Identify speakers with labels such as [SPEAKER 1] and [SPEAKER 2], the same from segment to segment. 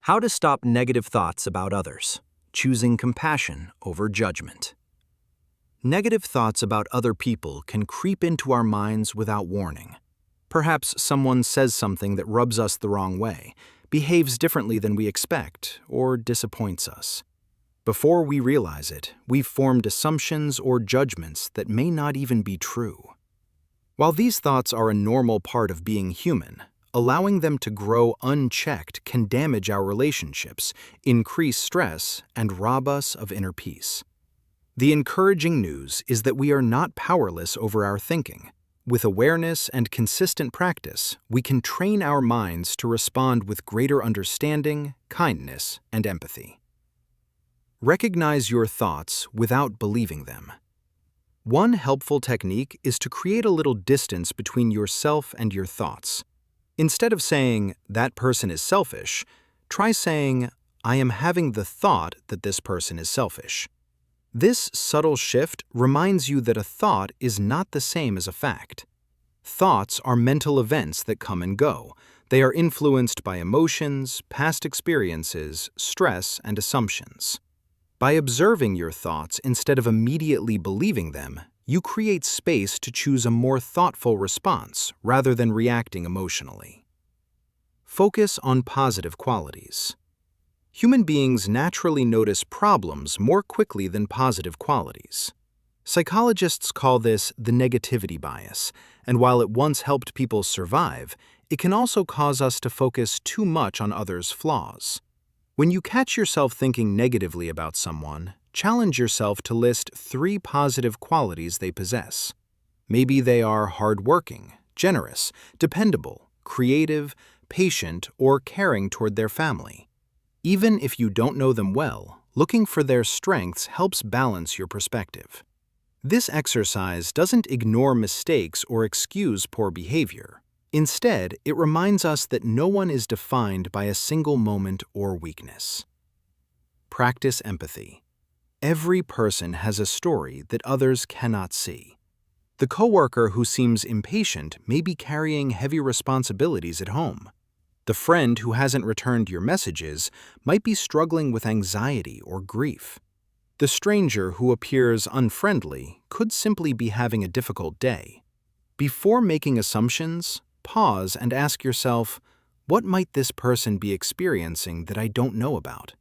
[SPEAKER 1] How to stop negative thoughts about others, choosing compassion over judgment. Negative thoughts about other people can creep into our minds without warning. Perhaps someone says something that rubs us the wrong way, behaves differently than we expect, or disappoints us. Before we realize it, we've formed assumptions or judgments that may not even be true. While these thoughts are a normal part of being human, allowing them to grow unchecked can damage our relationships, increase stress, and rob us of inner peace. The encouraging news is that we are not powerless over our thinking. With awareness and consistent practice, we can train our minds to respond with greater understanding, kindness, and empathy. Recognize your thoughts without believing them. One helpful technique is to create a little distance between yourself and your thoughts. Instead of saying, "that person is selfish," try saying, "I am having the thought that this person is selfish." This subtle shift reminds you that a thought is not the same as a fact. Thoughts are mental events that come and go. They are influenced by emotions, past experiences, stress, and assumptions. By observing your thoughts instead of immediately believing them, you create space to choose a more thoughtful response rather than reacting emotionally. Focus on positive qualities. Human beings naturally notice problems more quickly than positive qualities. Psychologists call this the negativity bias, and while it once helped people survive, it can also cause us to focus too much on others' flaws. When you catch yourself thinking negatively about someone, challenge yourself to list 3 positive qualities they possess. Maybe they are hardworking, generous, dependable, creative, patient, or caring toward their family. Even if you don't know them well, looking for their strengths helps balance your perspective. This exercise doesn't ignore mistakes or excuse poor behavior. Instead, it reminds us that no one is defined by a single moment or weakness. Practice empathy. Every person has a story that others cannot see. The coworker who seems impatient may be carrying heavy responsibilities at home. The friend who hasn't returned your messages might be struggling with anxiety or grief. The stranger who appears unfriendly could simply be having a difficult day. Before making assumptions, pause and ask yourself, what might this person be experiencing that I don't know about?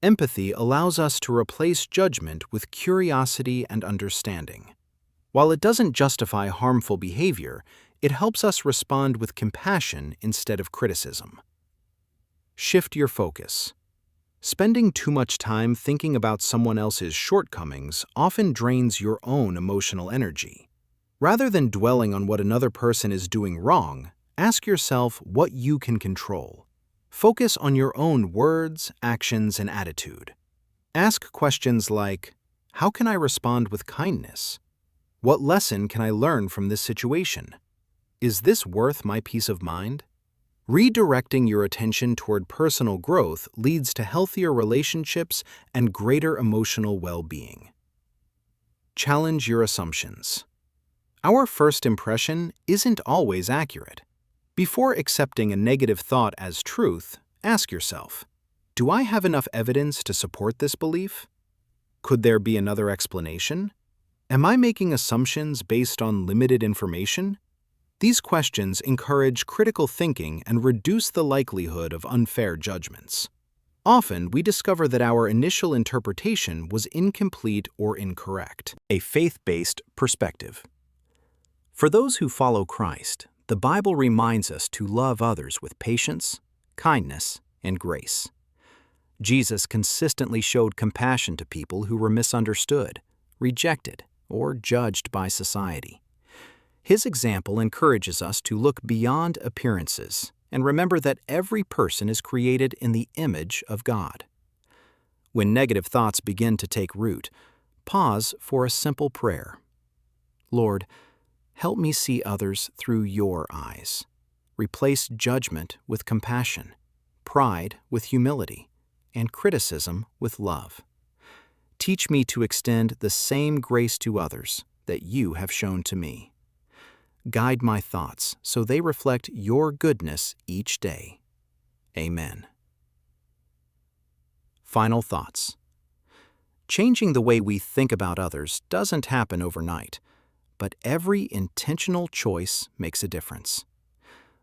[SPEAKER 1] Empathy allows us to replace judgment with curiosity and understanding. While it doesn't justify harmful behavior, it helps us respond with compassion instead of criticism. Shift your focus. Spending too much time thinking about someone else's shortcomings often drains your own emotional energy. Rather than dwelling on what another person is doing wrong, ask yourself what you can control. Focus on your own words, actions, and attitude. Ask questions like, how can I respond with kindness? What lesson can I learn from this situation? Is this worth my peace of mind? Redirecting your attention toward personal growth leads to healthier relationships and greater emotional well-being. Challenge your assumptions. Our first impression isn't always accurate. Before accepting a negative thought as truth, ask yourself, do I have enough evidence to support this belief? Could there be another explanation? Am I making assumptions based on limited information? These questions encourage critical thinking and reduce the likelihood of unfair judgments. Often, we discover that our initial interpretation was incomplete or incorrect. A faith-based perspective. For those who follow Christ, the Bible reminds us to love others with patience, kindness, and grace. Jesus consistently showed compassion to people who were misunderstood, rejected, or judged by society. His example encourages us to look beyond appearances and remember that every person is created in the image of God. When negative thoughts begin to take root, pause for a simple prayer. Lord, help me see others through your eyes. Replace judgment with compassion, pride with humility, and criticism with love. Teach me to extend the same grace to others that you have shown to me. Guide my thoughts so they reflect your goodness each day. Amen. Final thoughts. Changing the way we think about others doesn't happen overnight, but every intentional choice makes a difference.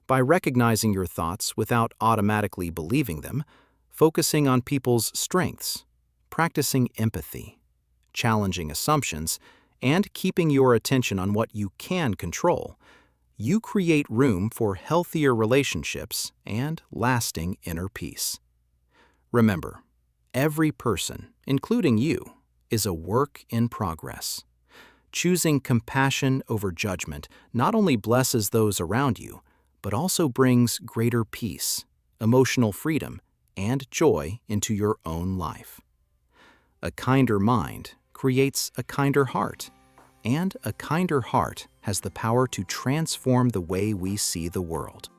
[SPEAKER 1] By recognizing your thoughts without automatically believing them, focusing on people's strengths, practicing empathy, challenging assumptions, and keeping your attention on what you can control, you create room for healthier relationships and lasting inner peace. Remember, every person, including you, is a work in progress. Choosing compassion over judgment not only blesses those around you, but also brings greater peace, emotional freedom, and joy into your own life. A kinder mind creates a kinder heart, and a kinder heart has the power to transform the way we see the world.